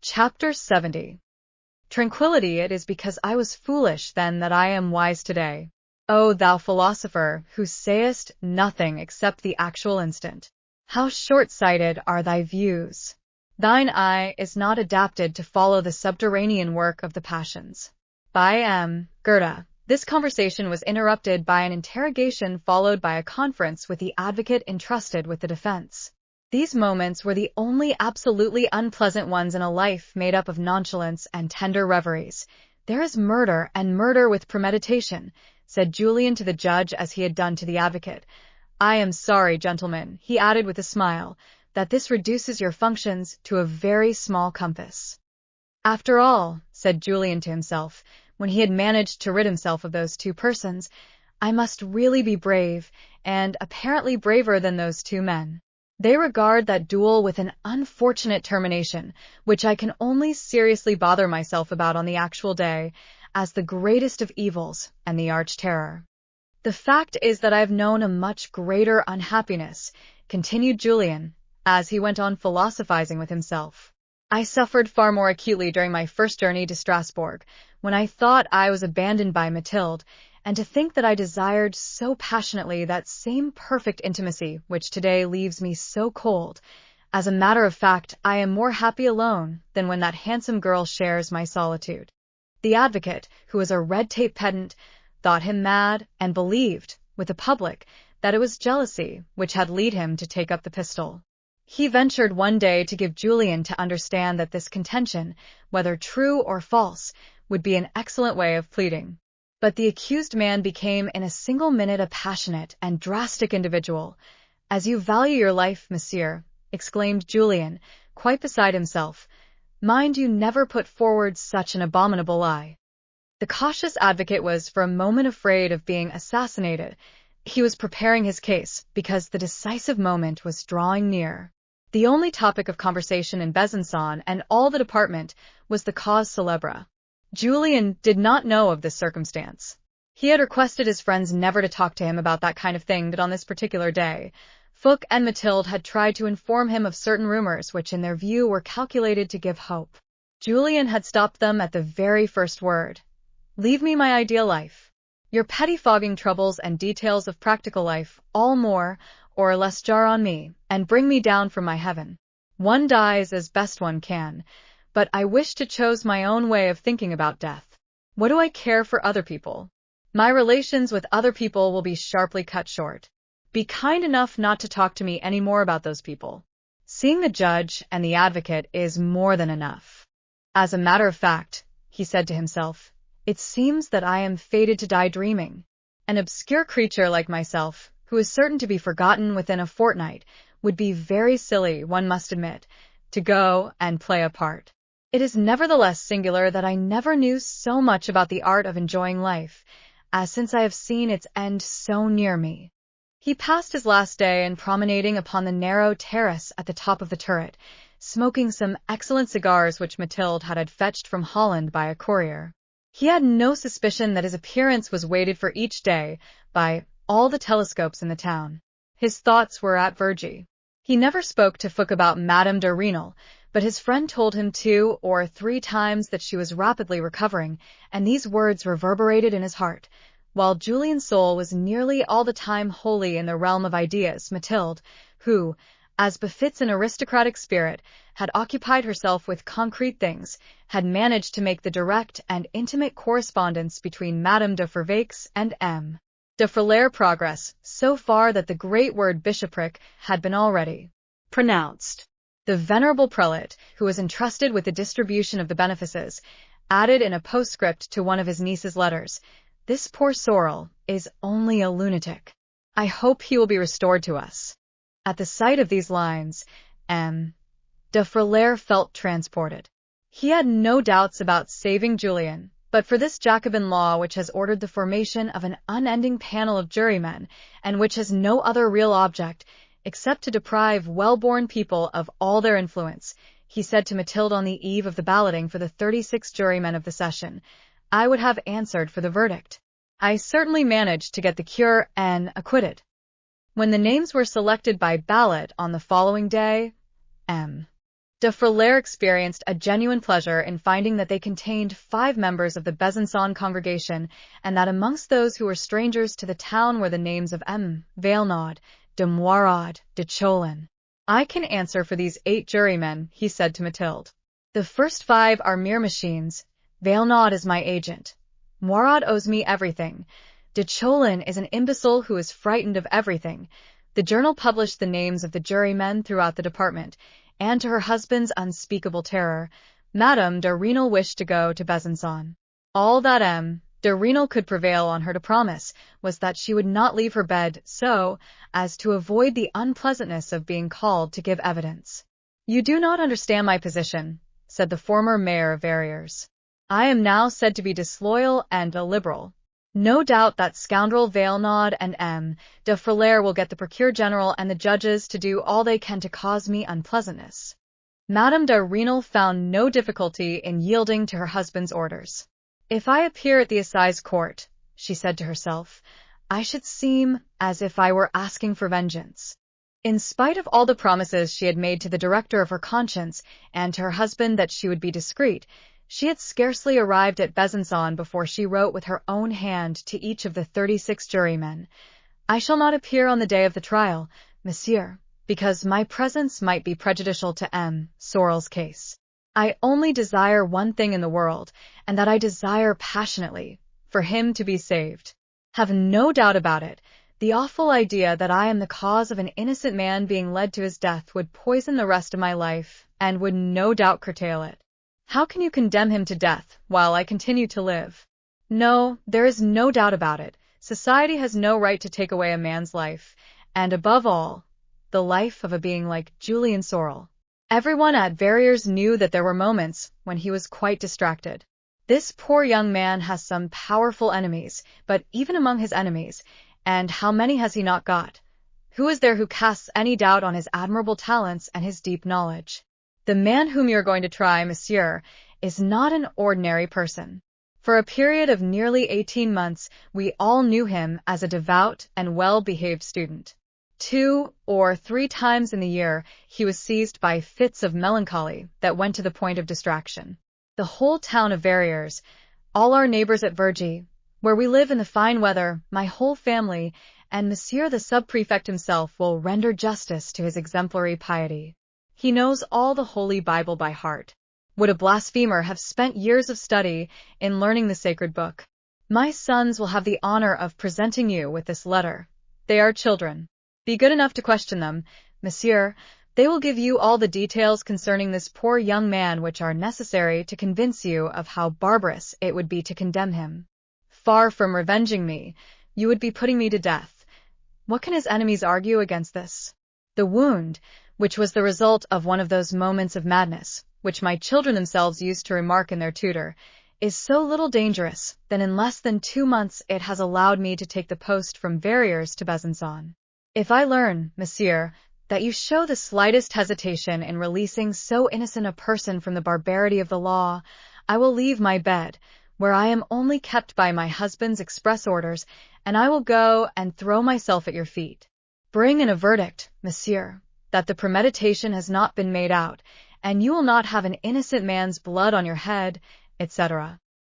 Chapter 70. Tranquility, it is because I was foolish then that I am wise today. O thou philosopher, who sayest nothing except the actual instant, how short-sighted are thy views! Thine eye is not adapted to follow the subterranean work of the passions. By M. Goethe. This conversation was interrupted by an interrogation followed by a conference with the advocate entrusted with the defense. These moments were the only absolutely unpleasant ones in a life made up of nonchalance and tender reveries. There is murder, and murder with premeditation, said Julian to the judge as he had done to the advocate. I am sorry, gentlemen, he added with a smile, that this reduces your functions to a very small compass. After all, said Julian to himself, when he had managed to rid himself of those two persons, I must really be brave, and apparently braver than those two men. They regard that duel with an unfortunate termination, which I can only seriously bother myself about on the actual day, as the greatest of evils and the arch-terror. The fact is that I have known a much greater unhappiness, continued Julian, as he went on philosophizing with himself. I suffered far more acutely during my first journey to Strasbourg, when I thought I was abandoned by Mathilde, and to think that I desired so passionately that same perfect intimacy which today leaves me so cold. As a matter of fact, I am more happy alone than when that handsome girl shares my solitude. The advocate, who was a red-tape pedant, thought him mad, and believed, with the public, that it was jealousy which had led him to take up the pistol. He ventured one day to give Julian to understand that this contention, whether true or false, would be an excellent way of pleading. But the accused man became in a single minute a passionate and drastic individual. As you value your life, monsieur, exclaimed Julian, quite beside himself, mind you never put forward such an abominable lie. The cautious advocate was for a moment afraid of being assassinated. He was preparing his case, because the decisive moment was drawing near. The only topic of conversation in Besançon and all the department was the cause célèbre. Julian did not know of this circumstance. He had requested his friends never to talk to him about that kind of thing, but on this particular day, Fouque and Mathilde had tried to inform him of certain rumors which in their view were calculated to give hope. Julian had stopped them at the very first word. Leave me my ideal life. Your pettifogging troubles and details of practical life all more or less jar on me, and bring me down from my heaven. One dies as best one can, but I wish to choose my own way of thinking about death. What do I care for other people? My relations with other people will be sharply cut short. Be kind enough not to talk to me any more about those people. Seeing the judge and the advocate is more than enough. As a matter of fact, he said to himself, it seems that I am fated to die dreaming. An obscure creature like myself, who is certain to be forgotten within a fortnight, would be very silly, one must admit, to go and play a part. It is nevertheless singular that I never knew so much about the art of enjoying life, as since I have seen its end so near me. He passed his last day in promenading upon the narrow terrace at the top of the turret, smoking some excellent cigars which Mathilde had fetched from Holland by a courier. He had no suspicion that his appearance was weighted for each day by all the telescopes in the town. His thoughts were at Vergy. He never spoke to Fouque about Madame de Renal, but his friend told him 2 or 3 times that she was rapidly recovering, and these words reverberated in his heart, while Julian's soul was nearly all the time wholly in the realm of ideas. Mathilde, who, as befits an aristocratic spirit, had occupied herself with concrete things, had managed to make the direct and intimate correspondence between Madame de Fervaques and M. de Frilair progress so far that the great word bishopric had been already pronounced. The venerable prelate, who was entrusted with the distribution of the benefices, added in a postscript to one of his niece's letters, this poor Sorel is only a lunatic. I hope he will be restored to us. At the sight of these lines, M. de Frilair felt transported. He had no doubts about saving Julian, but for this Jacobin law which has ordered the formation of an unending panel of jurymen, and which has no other real object, except to deprive well-born people of all their influence, he said to Mathilde on the eve of the balloting for the 36 jurymen of the session, I would have answered for the verdict. I certainly managed to get the cure and acquitted. When the names were selected by ballot on the following day, M. De Frilair experienced a genuine pleasure in finding that they contained 5 members of the Besançon congregation, and that amongst those who were strangers to the town were the names of M. Vailnaud, de Moirod, de Cholin. I can answer for these 8 jurymen, he said to Mathilde. The first 5 are mere machines. Vailnaud is my agent. Moirod owes me everything. De Cholin is an imbecile who is frightened of everything. The journal published the names of the jurymen throughout the department, and to her husband's unspeakable terror, Madame de Rênal wished to go to Besançon. All that M. de Rênal could prevail on her to promise was that she would not leave her bed so as to avoid the unpleasantness of being called to give evidence. You do not understand my position, said the former mayor of Verrières. I am now said to be disloyal and illiberal. No doubt that scoundrel Vailnaud and M. de Frilair will get the procureur general and the judges to do all they can to cause me unpleasantness. Madame de Rênal found no difficulty in yielding to her husband's orders. If I appear at the assize court, she said to herself, I should seem as if I were asking for vengeance. In spite of all the promises she had made to the director of her conscience and to her husband that she would be discreet, she had scarcely arrived at Besançon before she wrote with her own hand to each of the 36 jurymen, I shall not appear on the day of the trial, monsieur, because my presence might be prejudicial to M. Sorel's case. I only desire one thing in the world, and that I desire passionately, for him to be saved. Have no doubt about it, the awful idea that I am the cause of an innocent man being led to his death would poison the rest of my life, and would no doubt curtail it. How can you condemn him to death, while I continue to live? No, there is no doubt about it. Society has no right to take away a man's life, and above all, the life of a being like Julien Sorel. Everyone at Verrières knew that there were moments when he was quite distracted. This poor young man has some powerful enemies, but even among his enemies, and how many has he not got? Who is there who casts any doubt on his admirable talents and his deep knowledge? The man whom you are going to try, monsieur, is not an ordinary person. For a period of nearly 18 months, we all knew him as a devout and well-behaved student. 2 or 3 times in the year, he was seized by fits of melancholy that went to the point of distraction. The whole town of Verrières, all our neighbors at Vergy, where we live in the fine weather, my whole family, and monsieur the sub-prefect himself will render justice to his exemplary piety. He knows all the Holy Bible by heart. Would a blasphemer have spent years of study in learning the sacred book? My sons will have the honor of presenting you with this letter. They are children. Be good enough to question them, monsieur. They will give you all the details concerning this poor young man which are necessary to convince you of how barbarous it would be to condemn him. Far from revenging me, you would be putting me to death. What can his enemies argue against this? The wound, which was the result of one of those moments of madness, which my children themselves used to remark in their tutor, is so little dangerous that in less than 2 months it has allowed me to take the post from Verrières to Besançon. If I learn, monsieur, that you show the slightest hesitation in releasing so innocent a person from the barbarity of the law, I will leave my bed, where I am only kept by my husband's express orders, and I will go and throw myself at your feet. Bring in a verdict, monsieur, that the premeditation has not been made out, and you will not have an innocent man's blood on your head, etc.